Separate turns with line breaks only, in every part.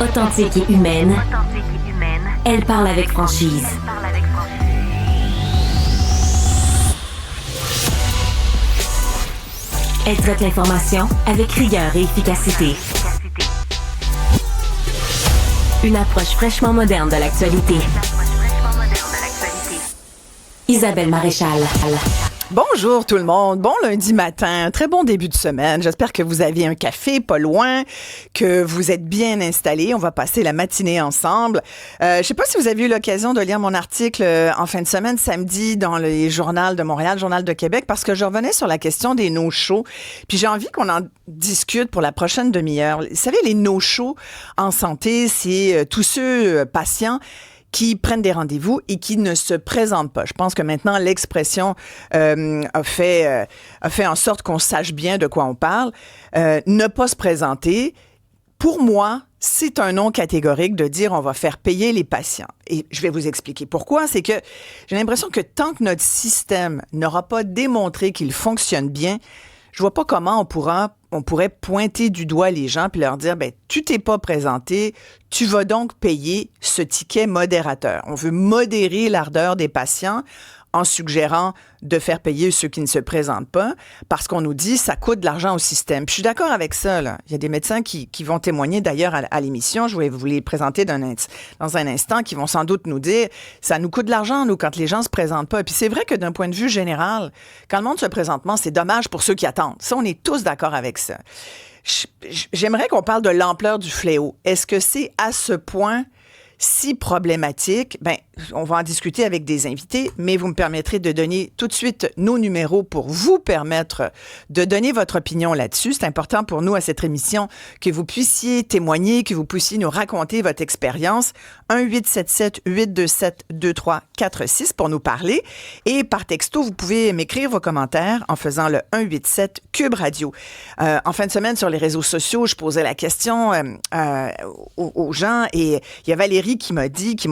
Authentique et humaine, elle parle avec franchise. Elle traite l'information avec rigueur et efficacité. Une approche fraîchement moderne de l'actualité. Isabelle Maréchal.
Bonjour tout le monde, bon lundi matin, très bon début de semaine. J'espère que vous avez un café pas loin, que vous êtes bien installés. On va passer la matinée ensemble. Je sais pas si vous avez eu l'occasion de lire mon article en fin de semaine, samedi, dans les journaux de Montréal, Journal de Québec, parce que je revenais sur la question des no-shows. Puis j'ai envie qu'on en discute pour la prochaine demi-heure. Vous savez, les no-shows en santé, c'est tous ceux patients qui prennent des rendez-vous et qui ne se présentent pas. Je pense que maintenant, l'expression a fait en sorte qu'on sache bien de quoi on parle. Ne pas se présenter, pour moi, c'est un non catégorique de dire on va faire payer les patients. Et je vais vous expliquer pourquoi. C'est que j'ai l'impression que tant que notre système n'aura pas démontré qu'il fonctionne bien, je vois pas comment on pourrait pointer du doigt les gens puis leur dire, tu t'es pas présenté, tu vas donc payer ce ticket modérateur. On veut modérer l'ardeur des patients en suggérant de faire payer ceux qui ne se présentent pas, parce qu'on nous dit ça coûte de l'argent au système. Puis je suis d'accord avec ça, là. Il y a des médecins qui vont témoigner d'ailleurs à l'émission, je vais vous les présenter dans un instant, qui vont sans doute nous dire ça nous coûte de l'argent, nous, quand les gens se présentent pas. Et puis c'est vrai que d'un point de vue général, quand le monde se présente pas, c'est dommage pour ceux qui attendent. Ça, on est tous d'accord avec ça. J'aimerais qu'on parle de l'ampleur du fléau. Est-ce que c'est à ce point si problématique? On va en discuter avec des invités, mais vous me permettrez de donner tout de suite nos numéros pour vous permettre de donner votre opinion là-dessus. C'est important pour nous à cette émission que vous puissiez témoigner, que vous puissiez nous raconter votre expérience. 1-877-827-2346 pour nous parler. Et par texto, vous pouvez m'écrire vos commentaires en faisant le 187 Cube Radio. En fin de semaine, sur les réseaux sociaux, je posais la question aux gens et il y a Valérie qui m'a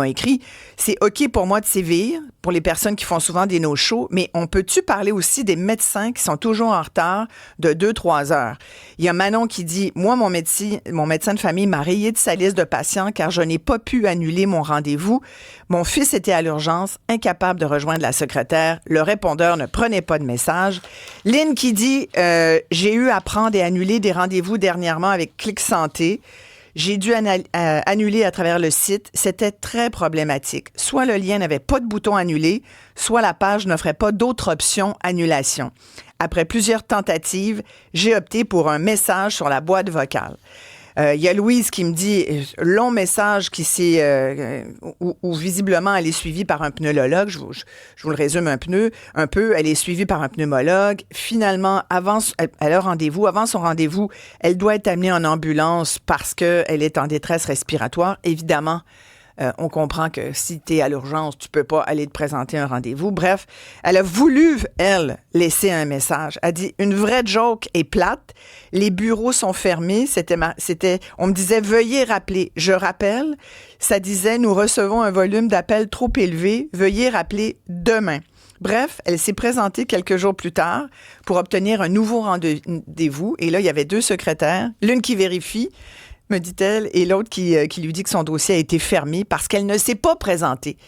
écrit, c'est OK pour moi de sévir pour les personnes qui font souvent des no-shows, mais on peut-tu parler aussi des médecins qui sont toujours en retard de 2-3 heures? Il y a Manon qui dit, moi, mon médecin de famille m'a rayé de sa liste de patients car je n'ai pas pu annuler mon rendez-vous. Mon fils était à l'urgence, incapable de rejoindre la secrétaire. Le répondeur ne prenait pas de message. Lynn qui dit, j'ai eu à prendre et annuler des rendez-vous dernièrement avec Clic Santé. J'ai dû annuler à travers le site. C'était très problématique. Soit le lien n'avait pas de bouton annuler, soit la page n'offrait pas d'autre option annulation. Après plusieurs tentatives, j'ai opté pour un message sur la boîte vocale. Il y a Louise qui me dit long message qui où visiblement elle est suivie par un pneumologue. Je vous le résume un peu. Elle est suivie par un pneumologue. Finalement, avant son rendez-vous, elle doit être amenée en ambulance parce qu'elle est en détresse respiratoire. Évidemment, on comprend que si tu es à l'urgence, tu peux pas aller te présenter un rendez-vous. Bref, elle a voulu, elle, laisser un message. Elle dit, une vraie joke est plate. Les bureaux sont fermés. On me disait, veuillez rappeler. Je rappelle. Ça disait, nous recevons un volume d'appels trop élevé. Veuillez rappeler demain. Bref, elle s'est présentée quelques jours plus tard pour obtenir un nouveau rendez-vous. Et là, il y avait 2 secrétaires. L'une qui vérifie, me dit-elle, et l'autre qui lui dit que son dossier a été fermé parce qu'elle ne s'est pas présentée.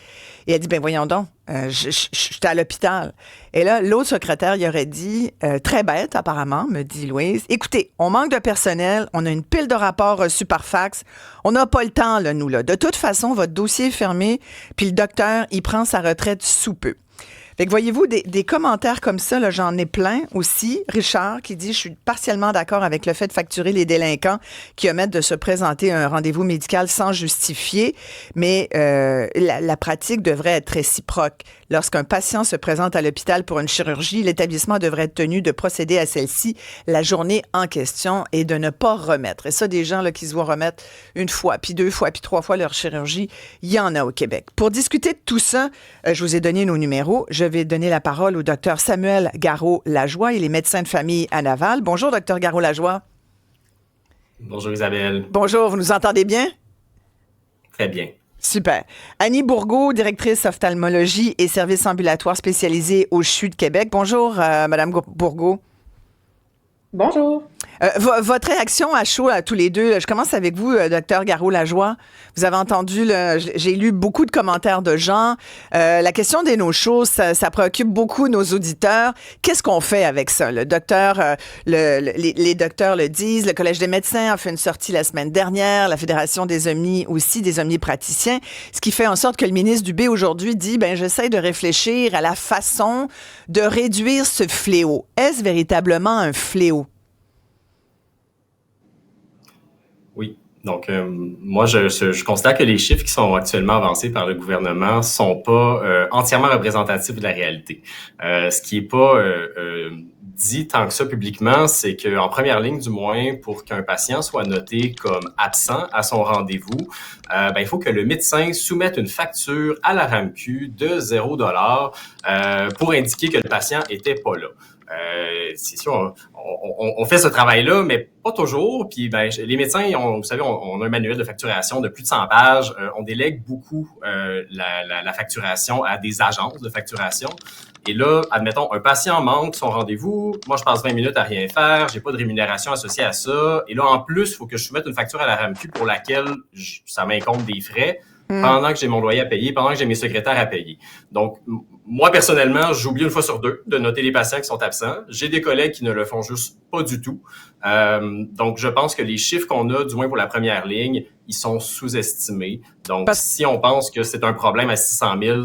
Et elle dit, voyons donc, j'étais à l'hôpital. Et là, l'autre secrétaire, il aurait dit, très bête apparemment, me dit Louise, écoutez, on manque de personnel, on a une pile de rapports reçus par fax, on n'a pas le temps, là, nous, là. De toute façon, votre dossier est fermé, puis le docteur, il prend sa retraite sous peu. Fait que voyez-vous, des commentaires comme ça, là, j'en ai plein aussi. Richard qui dit, je suis partiellement d'accord avec le fait de facturer les délinquants qui omettent de se présenter à un rendez-vous médical sans justifier, mais la pratique devrait être réciproque. Lorsqu'un patient se présente à l'hôpital pour une chirurgie, l'établissement devrait être tenu de procéder à celle-ci la journée en question et de ne pas remettre. Et ça, des gens là, qui se voient remettre 1 fois, puis 2 fois, puis 3 fois leur chirurgie, il y en a au Québec. Pour discuter de tout ça, je vous ai donné nos numéros. Je vais donner la parole au docteur Samuel Garot-Lajoie. Il est médecin de famille à Laval. Bonjour, docteur Garot-Lajoie.
Bonjour, Isabelle.
Bonjour, vous nous entendez bien?
Très bien.
Super. Annie Bourgault, directrice ophtalmologie et services ambulatoires spécialisés au CHU de Québec. Bonjour, Madame Bourgault.
Bonjour.
Votre réaction à chaud à tous les deux, je commence avec vous, docteur Garot-Lajoie. Vous avez entendu, j'ai lu beaucoup de commentaires de gens. La question des no-shows, ça préoccupe beaucoup nos auditeurs. Qu'est-ce qu'on fait avec ça? Le docteur, les docteurs le disent, le Collège des médecins a fait une sortie la semaine dernière, la Fédération des omnis aussi, des omnipraticiens, ce qui fait en sorte que le ministre Dubé aujourd'hui dit, j'essaie de réfléchir à la façon de réduire ce fléau. Est-ce véritablement un fléau?
Oui. Donc, moi, je considère que les chiffres qui sont actuellement avancés par le gouvernement sont pas entièrement représentatifs de la réalité. Ce qui est pas dit tant que ça publiquement, c'est qu'en première ligne, du moins, pour qu'un patient soit noté comme absent à son rendez-vous, il faut que le médecin soumette une facture à la RAMQ de 0 $ pour indiquer que le patient était pas là. C'est sûr, on fait ce travail-là, mais pas toujours. Puis, les médecins, vous savez, on a un manuel de facturation de plus de 100 pages. On délègue beaucoup la facturation à des agences de facturation. Et là, admettons, un patient manque son rendez-vous. Moi, je passe 20 minutes à rien faire. J'ai pas de rémunération associée à ça. Et là, en plus, il faut que je soumette une facture à la RAMQ pour laquelle ça m'incombe des frais. Pendant que j'ai mon loyer à payer, pendant que j'ai mes secrétaires à payer. Donc, moi, personnellement, j'oublie une fois sur deux de noter les patients qui sont absents. J'ai des collègues qui ne le font juste pas du tout. Donc, je pense que les chiffres qu'on a, du moins pour la première ligne, ils sont sous-estimés. Donc, si on pense que c'est un problème à 600 000,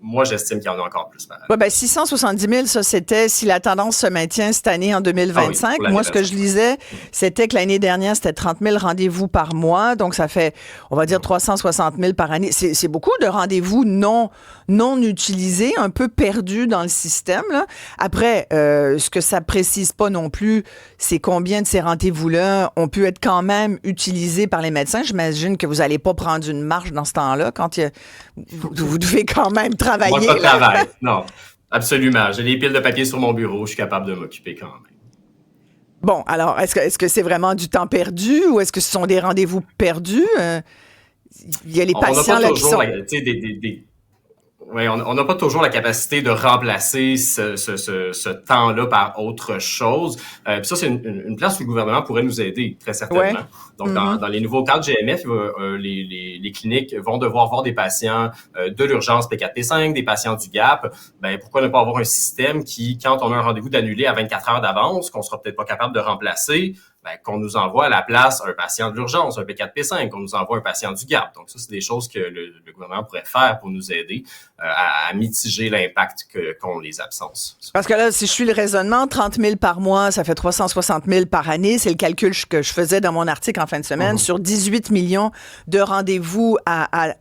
moi, j'estime qu'il y en a encore plus.
670 000, ça, c'était si la tendance se maintient cette année en 2025. Moi, ce que je lisais, c'était que l'année dernière, c'était 30 000 rendez-vous par mois. Donc, ça fait, on va dire, 360 000 par année. C'est beaucoup de rendez-vous non utilisés, un peu perdus dans le système, là. Après, ce que ça précise pas non plus, c'est combien de ces rendez-vous-là ont pu être quand même utilisés par les médecins. J'imagine que vous n'allez pas prendre une marche dans ce temps-là quand vous devez quand même travailler.
Moi, pas de travail. Non, absolument. J'ai des piles de papier sur mon bureau. Je suis capable de m'occuper quand même.
Bon, alors, est-ce que c'est vraiment du temps perdu ou est-ce que ce sont des rendez-vous perdus? Il y a les patients là qui sont...
Oui, on n'a pas toujours la capacité de remplacer ce temps-là par autre chose. Puis ça, c'est une place où le gouvernement pourrait nous aider, très certainement. Ouais. Donc, dans les nouveaux cadres GMF, les cliniques vont devoir voir des patients de l'urgence P4-P5, des patients du GAP. Pourquoi ne pas avoir un système qui, quand on a un rendez-vous d'annulé à 24 heures d'avance, qu'on sera peut-être pas capable de remplacer, qu'on nous envoie à la place un patient de l'urgence, un P4-P5, qu'on nous envoie un patient du GAP. Donc ça, c'est des choses que le gouvernement pourrait faire pour nous aider à mitiger l'impact qu'ont les absences.
Parce que là, si je suis le raisonnement, 30 000 par mois, ça fait 360 000 par année. C'est le calcul que je faisais dans mon article en fin de semaine sur 18 millions de rendez-vous à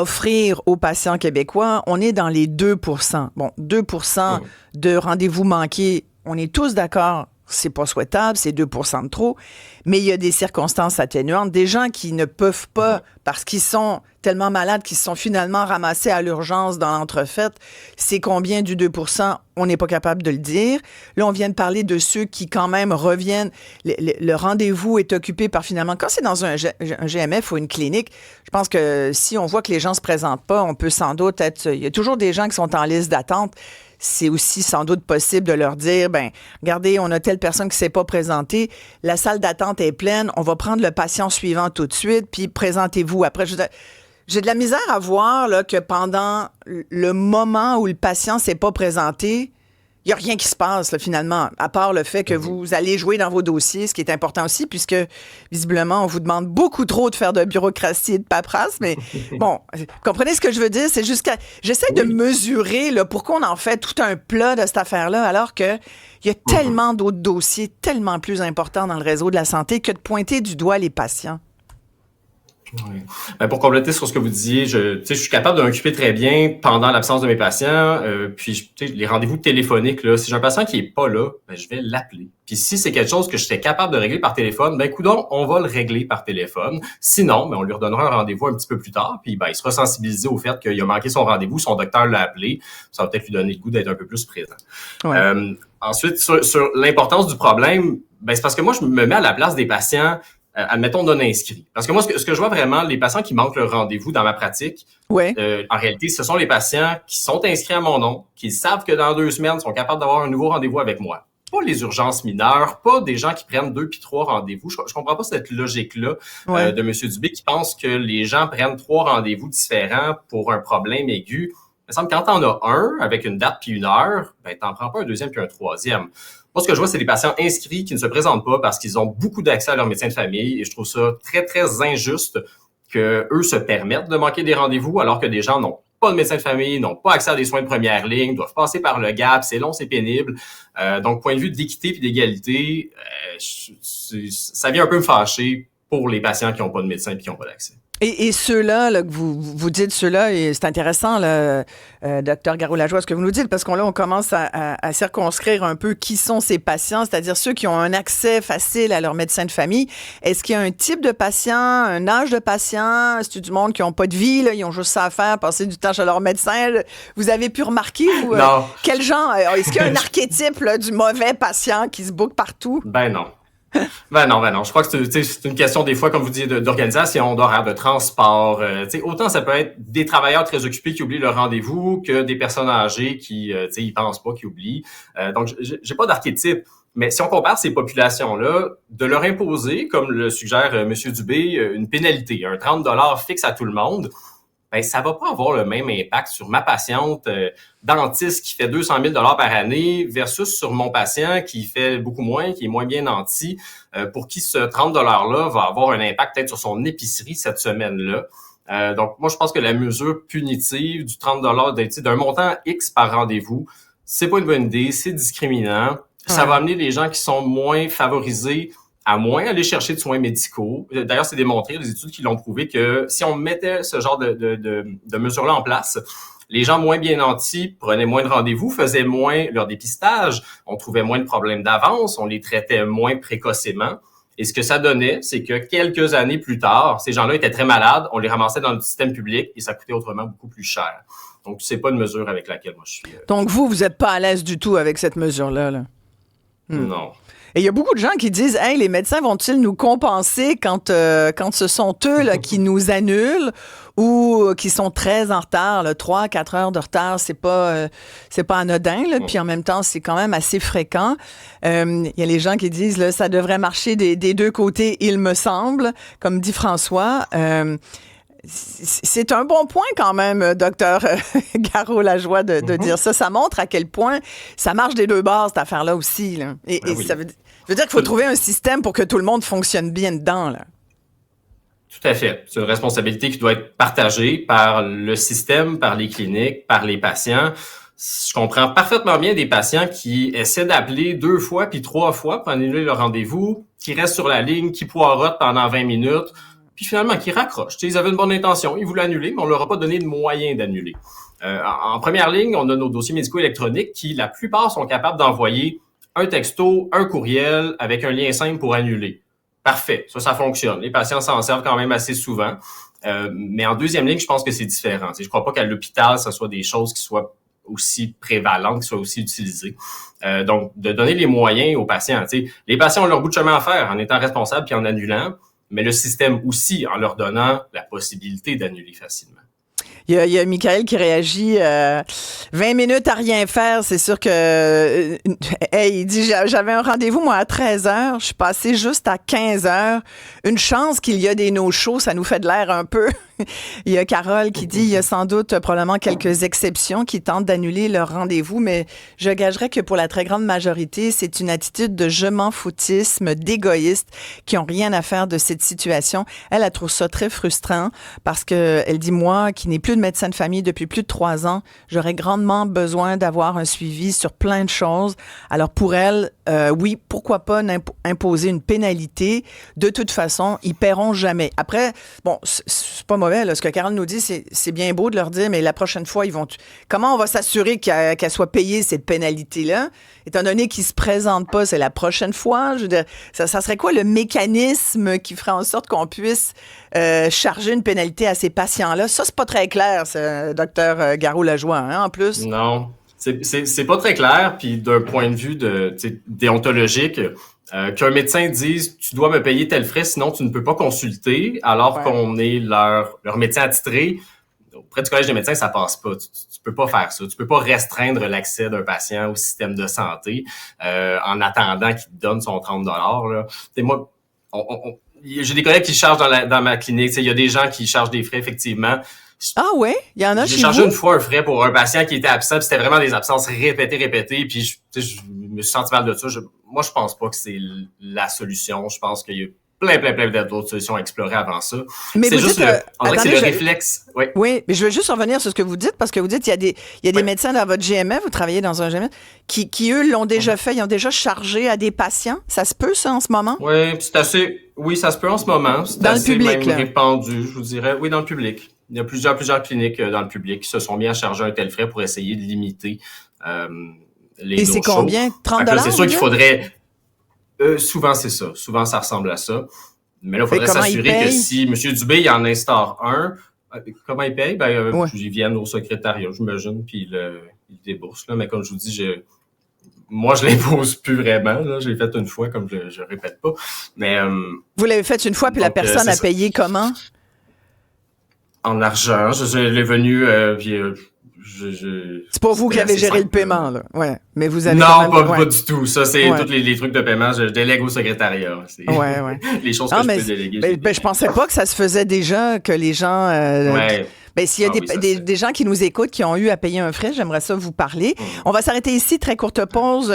offrir aux patients québécois. On est dans les 2 %. Bon, 2 % de rendez-vous manqués, on est tous d'accord. C'est pas souhaitable, c'est 2 % de trop, mais il y a des circonstances atténuantes. Des gens qui ne peuvent pas, parce qu'ils sont tellement malades, qu'ils se sont finalement ramassés à l'urgence dans l'entrefaite. C'est combien du 2 %? On n'est pas capable de le dire. Là, on vient de parler de ceux qui, quand même, reviennent. Le rendez-vous est occupé par, finalement, quand c'est dans un GMF ou une clinique, je pense que si on voit que les gens se présentent pas, on peut sans doute être... Il y a toujours des gens qui sont en liste d'attente. C'est aussi sans doute possible de leur dire, regardez, on a telle personne qui ne s'est pas présentée, la salle d'attente est pleine, on va prendre le patient suivant tout de suite, puis présentez-vous. Après, j'ai de la misère à voir là, que pendant le moment où le patient ne s'est pas présenté, il n'y a rien qui se passe, là, finalement, à part le fait que vous allez jouer dans vos dossiers, ce qui est important aussi, puisque, visiblement, on vous demande beaucoup trop de faire de bureaucratie et de paperasse. Mais bon, comprenez ce que je veux dire? C'est juste que j'essaie de mesurer là, pourquoi on en fait tout un plat de cette affaire-là, alors qu'il y a tellement d'autres dossiers tellement plus importants dans le réseau de la santé que de pointer du doigt les patients.
Oui. Pour compléter sur ce que vous disiez, je suis capable de m'occuper très bien pendant l'absence de mes patients. Puis les rendez-vous téléphoniques, là, si j'ai un patient qui est pas là, je vais l'appeler. Puis si c'est quelque chose que j'étais capable de régler par téléphone, coudonc, on va le régler par téléphone. Sinon, on lui redonnera un rendez-vous un petit peu plus tard. Puis il sera sensibilisé au fait qu'il a manqué son rendez-vous, son docteur l'a appelé. Ça va peut-être lui donner le goût d'être un peu plus présent. Ouais. Ensuite, sur l'importance du problème, c'est parce que moi, je me mets à la place des patients. Admettons non inscrits. Parce que moi, ce que je vois vraiment, les patients qui manquent leur rendez-vous dans ma pratique, en réalité, ce sont les patients qui sont inscrits à mon nom, qui savent que dans 2 semaines, sont capables d'avoir un nouveau rendez-vous avec moi. pas les urgences mineures, pas des gens qui prennent 2 puis 3 rendez-vous. Je comprends pas cette logique-là de M. Dubé qui pense que les gens prennent 3 rendez-vous différents pour un problème aigu. Il me semble que quand t'en as un avec une date puis une heure, ben t'en prends pas un deuxième puis un troisième. Moi, ce que je vois, c'est des patients inscrits qui ne se présentent pas parce qu'ils ont beaucoup d'accès à leur médecin de famille et je trouve ça très, très injuste que eux se permettent de manquer des rendez-vous alors que des gens n'ont pas de médecin de famille, n'ont pas accès à des soins de première ligne, doivent passer par le GAP, c'est long, c'est pénible. Donc, point de vue d'équité et d'égalité, ça vient un peu me fâcher pour les patients qui n'ont pas de médecin et qui n'ont pas d'accès.
Et ceux-là, là, que vous dites ceux-là, et c'est intéressant, là, Dr. Garot-Lajoie, ce que vous nous dites, parce qu'on commence à circonscrire un peu qui sont ces patients, c'est-à-dire ceux qui ont un accès facile à leur médecin de famille. Est-ce qu'il y a un type de patient, un âge de patient? Est-ce que du monde qui n'ont pas de vie, là, ils ont juste ça à faire, passer du temps chez leur médecin? Vous avez pu remarquer, vous,
non.
Quel genre? Est-ce qu'il y a un archétype là, du mauvais patient qui se boucle partout?
Ben non. Ben non. Je crois que c'est une question des fois, comme vous dites, d'organisation, d'horaire, de transport. Autant ça peut être des travailleurs très occupés qui oublient leur rendez-vous que des personnes âgées qui, ils pensent pas, qui oublient. Donc, j'ai pas d'archétype. Mais si on compare ces populations-là, de leur imposer, comme le suggère M. Dubé, une pénalité, un 30 $ fixe à tout le monde, ben ça va pas avoir le même impact sur ma patiente dentiste qui fait 200 000 $ par année versus sur mon patient qui fait beaucoup moins, qui est moins bien nanti, pour qui ce 30 $ là va avoir un impact peut-être sur son épicerie cette semaine-là. Donc, moi, je pense que la mesure punitive du 30 $ d'un montant X par rendez-vous, c'est pas une bonne idée, c'est discriminant. Ça va amener les gens qui sont moins favorisés à moins aller chercher de soins médicaux. D'ailleurs, c'est démontré, des études qui l'ont prouvé que si on mettait ce genre de mesures-là en place, les gens moins bien nantis prenaient moins de rendez-vous, faisaient moins leur dépistage, on trouvait moins de problèmes d'avance, on les traitait moins précocement. Et ce que ça donnait, c'est que quelques années plus tard, ces gens-là étaient très malades, on les ramassait dans le système public et ça coûtait autrement beaucoup plus cher. Donc, c'est pas une mesure avec laquelle moi je suis...
Donc, vous êtes pas à l'aise du tout avec cette mesure-là, là?
Non.
Et il y a beaucoup de gens qui disent, hey, les médecins vont-ils nous compenser quand ce sont eux là, qui nous annulent ou qui sont très en retard, 3-4 heures de retard, c'est pas anodin, là, puis en même temps, c'est quand même assez fréquent. Il y a les gens qui disent, là, ça devrait marcher des deux côtés, il me semble, comme dit François. C'est un bon point quand même, docteur Garot-Lajoie, de dire ça. Ça montre à quel point ça marche des deux bords, cette affaire-là aussi. Là. Et oui. Ça veut dire qu'il faut trouver un système pour que tout le monde fonctionne bien dedans. Là.
Tout à fait. C'est une responsabilité qui doit être partagée par le système, par les cliniques, par les patients. Je comprends parfaitement bien des patients qui essaient d'appeler 2 fois puis 3 fois pour annuler leur rendez-vous, qui restent sur la ligne, qui poirotent pendant 20 minutes, puis finalement qui raccrochent. Ils avaient une bonne intention, ils voulaient annuler, mais on leur a pas donné de moyen d'annuler. En première ligne, on a nos dossiers médicaux électroniques qui, la plupart, sont capables d'envoyer un texto, un courriel avec un lien simple pour annuler. Parfait, ça fonctionne. Les patients s'en servent quand même assez souvent. Mais en deuxième ligne, je pense que c'est différent. Je crois pas qu'à l'hôpital, ce soit des choses qui soient aussi prévalentes, qui soient aussi utilisées. Donc, de donner les moyens aux patients. Les patients ont leur bout de chemin à faire en étant responsables puis en annulant, mais le système aussi en leur donnant la possibilité d'annuler facilement.
Il y a Michael qui réagit 20 minutes à rien faire, c'est sûr que il dit j'avais un rendez-vous moi à 13h, je suis passé juste à 15h. Une chance qu'il y a des no-shows, ça nous fait de l'air un peu. Il y a Carole qui dit il y a sans doute probablement quelques exceptions qui tentent d'annuler leur rendez-vous, mais je gagerais que pour la très grande majorité, c'est une attitude de je m'en foutisme, d'égoïstes qui ont rien à faire de cette situation. Elle trouve ça très frustrant parce que elle dit moi qui n'ai plus de médecin de famille depuis plus de 3 ans, j'aurais grandement besoin d'avoir un suivi sur plein de choses. Alors pour elle, oui, pourquoi pas imposer une pénalité. De toute façon, ils paieront jamais. Après, bon, c'est pas mauvais. Là. Ce que Carole nous dit, c'est bien beau de leur dire, mais la prochaine fois, ils vont... Comment on va s'assurer qu'elle soit payée, cette pénalité-là? Étant donné qu'ils se présentent pas, c'est la prochaine fois. Je veux dire, ça serait quoi le mécanisme qui ferait en sorte qu'on puisse charger une pénalité à ces patients-là? Ça, c'est pas très clair, docteur Garot-Lajoie, hein, en plus.
Non, c'est pas très clair. Puis d'un point de vue déontologique, qu'un médecin dise « tu dois me payer tel frais, sinon tu ne peux pas consulter » alors qu'on est leur médecin attitré, auprès du Collège des médecins, ça passe pas. Tu peux pas faire ça. Tu peux pas restreindre l'accès d'un patient au système de santé en attendant qu'il te donne son 30 $. T'sais, moi, j'ai des collègues qui chargent dans ma clinique. Il y a des gens qui chargent des frais, effectivement.
Ah ouais? Il y en a chez vous?
J'ai chargé une fois un frais pour un patient qui était absent, puis c'était vraiment des absences répétées, puis je me suis senti mal de ça. Moi, je pense pas que c'est la solution. Je pense qu'il y a plein d'autres solutions à explorer avant ça.
Mais
c'est juste on dirait que c'est le
attendez,
réflexe. Oui.
Oui, mais je veux juste revenir sur ce que vous dites, parce que vous dites il y a des médecins dans votre GMF, vous travaillez dans un GMF, qui eux, l'ont déjà fait, ils ont déjà chargé à des patients. Ça se peut, ça, en ce moment?
Oui, c'est assez... Oui, ça se peut en ce moment. C'est
dans
assez
le public,
même
là.
répandu, je vous dirais. Oui, dans le public. Il y a plusieurs cliniques dans le public qui se sont mis à charger un tel frais pour essayer de limiter les
Et c'est
no-shows.
combien? 30
$? C'est sûr qu'il
vous
faudrait... souvent, c'est ça. Souvent, ça ressemble à ça. Mais là, il faudrait s'assurer que si M. Dubé il en instaure un, comment il paye?
Ouais.
Ils viennent au secrétariat, j'imagine, puis ils déboursent. Là. Mais comme je vous dis, moi, je l'impose plus vraiment. Là. Je l'ai fait une fois, comme je répète pas. Mais
Vous l'avez fait une fois, puis la personne a payé comment?
En argent. Je l'ai venu, puis
c'est pas vous qui avez géré le paiement, là. Ouais. Mais vous avez.
Non,
même...
pas du tout. Ça, c'est
ouais.
tous les trucs de paiement. Je délègue au secrétariat. C'est
ouais.
les choses que je peux déléguer.
Je pensais pas que ça se faisait déjà, que les gens.
Ouais.
Ben, s'il y a des gens qui nous écoutent, qui ont eu à payer un frais, j'aimerais ça vous parler. On va s'arrêter ici, très courte pause,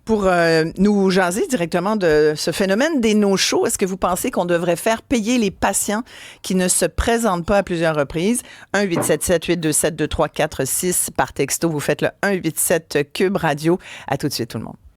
pour nous jaser directement de ce phénomène des no-shows. Est-ce que vous pensez qu'on devrait faire payer les patients qui ne se présentent pas à plusieurs reprises? 1-877-827-2346 par texto. Vous faites le 187 Cube Radio. À tout de suite, tout le monde.